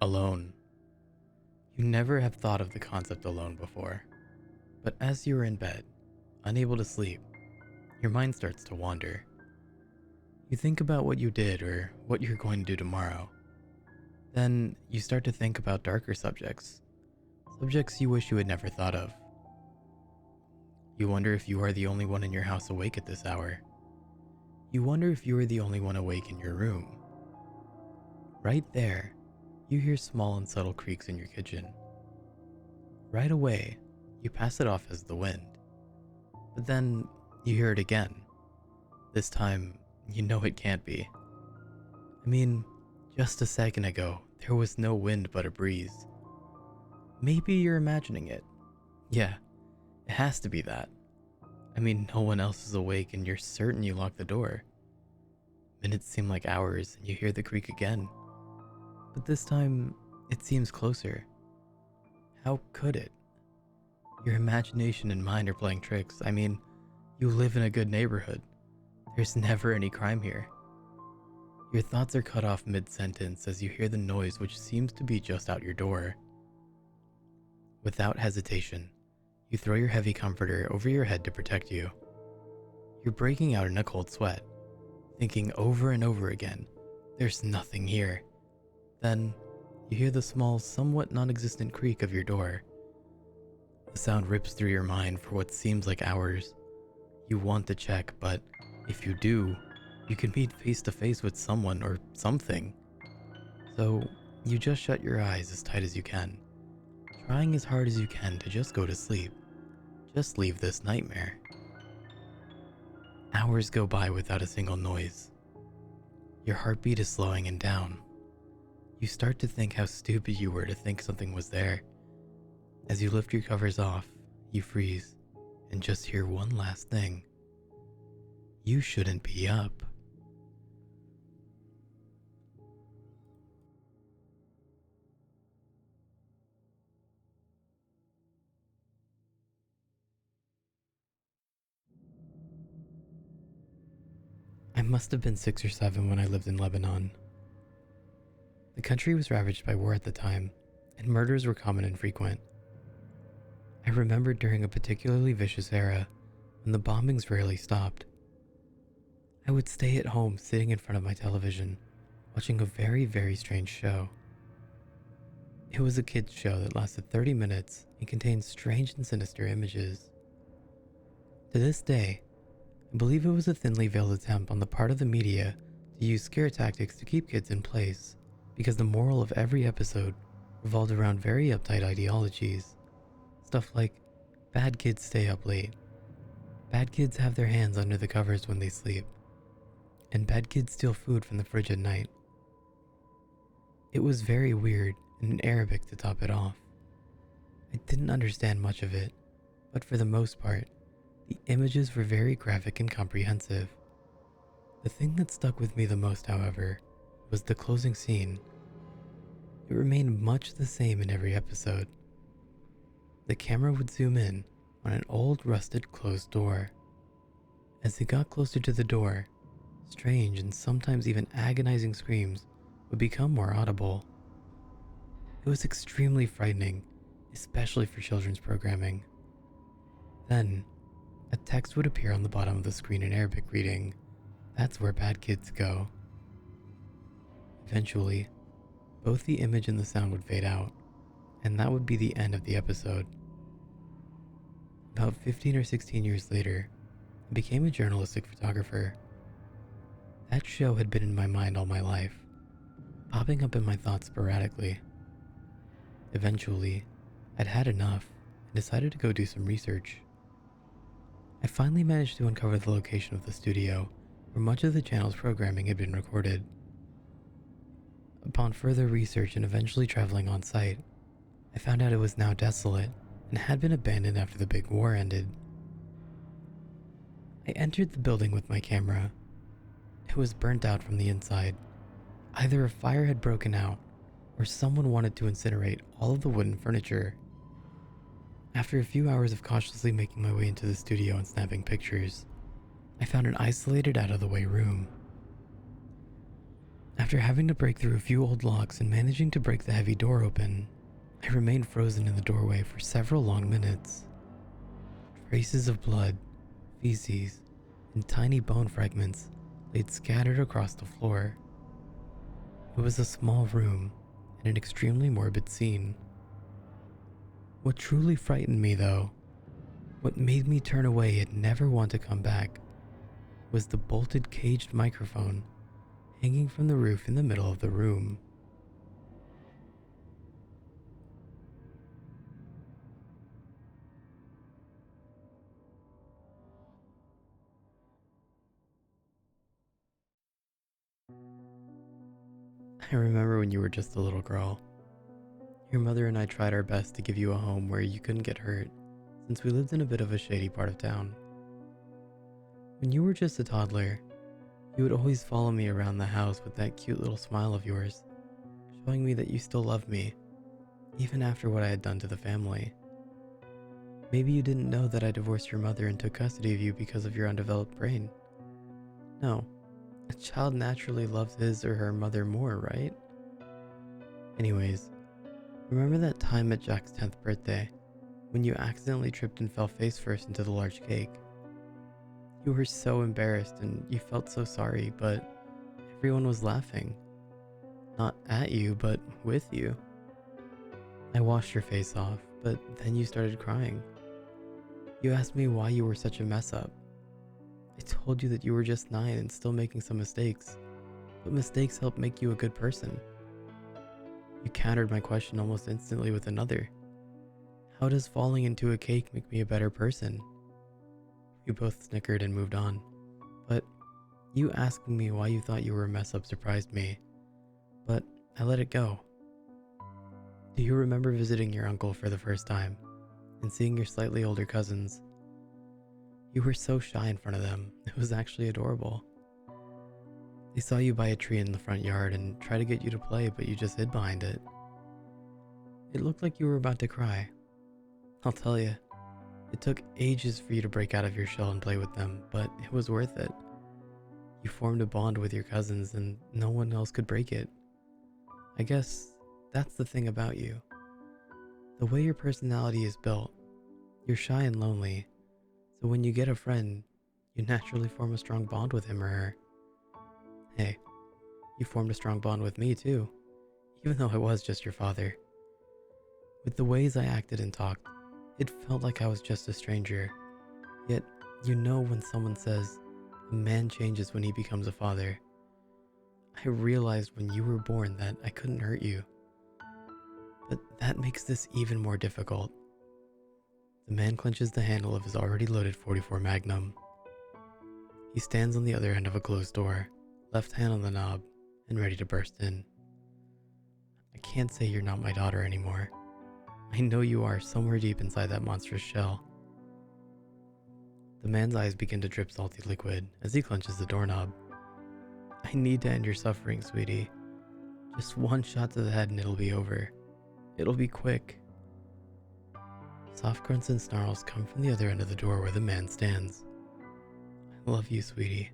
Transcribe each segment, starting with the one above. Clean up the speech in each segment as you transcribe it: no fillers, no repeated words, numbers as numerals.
Alone. You never have thought of the concept alone before, but as you are in bed, unable to sleep, your mind starts to wander. You think about what you did or what you're going to do tomorrow. Then you start to think about darker subjects, subjects you wish you had never thought of. You wonder if you are the only one in your house awake at this hour. You wonder if you are the only one awake in your room. Right there, you hear small and subtle creaks in your kitchen. Right away, you pass it off as the wind. But then you hear it again. This time, you know it can't be. I mean, just a second ago, there was no wind but a breeze. Maybe you're imagining it. Yeah, it has to be that. I mean, no one else is awake and you're certain you locked the door. Minutes seem like hours and you hear the creak again. But this time, it seems closer. How could it? Your imagination and mind are playing tricks. I mean, you live in a good neighborhood. There's never any crime here. Your thoughts are cut off mid-sentence as you hear the noise which seems to be just out your door. Without hesitation, you throw your heavy comforter over your head to protect you. You're breaking out in a cold sweat, thinking over and over again, there's nothing here. Then, you hear the small, somewhat non-existent creak of your door. The sound rips through your mind for what seems like hours. You want to check, but if you do, you can meet face to face with someone or something. So, you just shut your eyes as tight as you can, trying as hard as you can to just go to sleep. Just leave this nightmare. Hours go by without a single noise. Your heartbeat is slowing and down. You start to think how stupid you were to think something was there. As you lift your covers off, you freeze and just hear one last thing. You shouldn't be up. I must have been 6 or 7 when I lived in Lebanon. The country was ravaged by war at the time, and murders were common and frequent. I remember during a particularly vicious era when the bombings rarely stopped. I would stay at home sitting in front of my television, watching a very, very strange show. It was a kids' show that lasted 30 minutes and contained strange and sinister images. To this day, I believe it was a thinly veiled attempt on the part of the media to use scare tactics to keep kids in place, because the moral of every episode revolved around very uptight ideologies. Stuff like, bad kids stay up late, bad kids have their hands under the covers when they sleep, and bad kids steal food from the fridge at night. It was very weird and in Arabic to top it off. I didn't understand much of it, but for the most part, the images were very graphic and comprehensive. The thing that stuck with me the most, however, was the closing scene. It remained much the same in every episode. The camera would zoom in on an old rusted closed door. As it got closer to the door, strange and sometimes even agonizing screams would become more audible. It was extremely frightening, especially for children's programming. Then, a text would appear on the bottom of the screen in Arabic reading, "That's where bad kids go." Eventually, both the image and the sound would fade out, and that would be the end of the episode. About 15 or 16 years later, I became a journalistic photographer. That show had been in my mind all my life, popping up in my thoughts sporadically. Eventually, I'd had enough and decided to go do some research. I finally managed to uncover the location of the studio where much of the channel's programming had been recorded. Upon further research and eventually traveling on site, I found out it was now desolate and had been abandoned after the big war ended. I entered the building with my camera. It was burnt out from the inside. Either a fire had broken out or someone wanted to incinerate all of the wooden furniture. After a few hours of cautiously making my way into the studio and snapping pictures, I found an isolated out-of-the-way room. After having to break through a few old locks and managing to break the heavy door open, I remained frozen in the doorway for several long minutes. Traces of blood, feces, and tiny bone fragments laid scattered across the floor. It was a small room and an extremely morbid scene. What truly frightened me, though, what made me turn away and never want to come back, was the bolted caged microphone hanging from the roof in the middle of the room. I remember when you were just a little girl. Your mother and I tried our best to give you a home where you couldn't get hurt, since we lived in a bit of a shady part of town. When you were just a toddler, you would always follow me around the house with that cute little smile of yours, showing me that you still loved me, even after what I had done to the family. Maybe you didn't know that I divorced your mother and took custody of you because of your undeveloped brain. No, a child naturally loves his or her mother more, right? Anyways, remember that time at Jack's 10th birthday, when you accidentally tripped and fell face first into the large cake? You were so embarrassed and you felt so sorry, but everyone was laughing. Not at you, but with you. I washed your face off, but then you started crying. You asked me why you were such a mess up. I told you that you were just 9 and still making some mistakes, but mistakes help make you a good person. You countered my question almost instantly with another. How does falling into a cake make me a better person? We both snickered and moved on, but you asking me why you thought you were a mess up surprised me, but I let it go. Do you remember visiting your uncle for the first time and seeing your slightly older cousins? You were so shy in front of them, it was actually adorable. They saw you by a tree in the front yard and tried to get you to play, but you just hid behind it. It looked like you were about to cry. I'll tell you, it took ages for you to break out of your shell and play with them, but it was worth it. You formed a bond with your cousins and no one else could break it. I guess that's the thing about you. The way your personality is built, you're shy and lonely, so when you get a friend, you naturally form a strong bond with him or her. Hey, you formed a strong bond with me too, even though I was just your father. With the ways I acted and talked, it felt like I was just a stranger. Yet, you know when someone says, a man changes when he becomes a father. I realized when you were born that I couldn't hurt you. But that makes this even more difficult. The man clenches the handle of his already loaded .44 Magnum. He stands on the other end of a closed door, left hand on the knob, and ready to burst in. I can't say you're not my daughter anymore. I know you are somewhere deep inside that monstrous shell. The man's eyes begin to drip salty liquid as he clenches the doorknob. I need to end your suffering, sweetie. Just one shot to the head and it'll be over. It'll be quick. Soft grunts and snarls come from the other end of the door where the man stands. I love you, sweetie.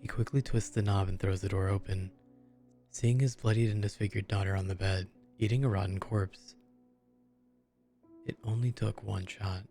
He quickly twists the knob and throws the door open, seeing his bloodied and disfigured daughter on the bed, eating a rotten corpse. It only took one shot.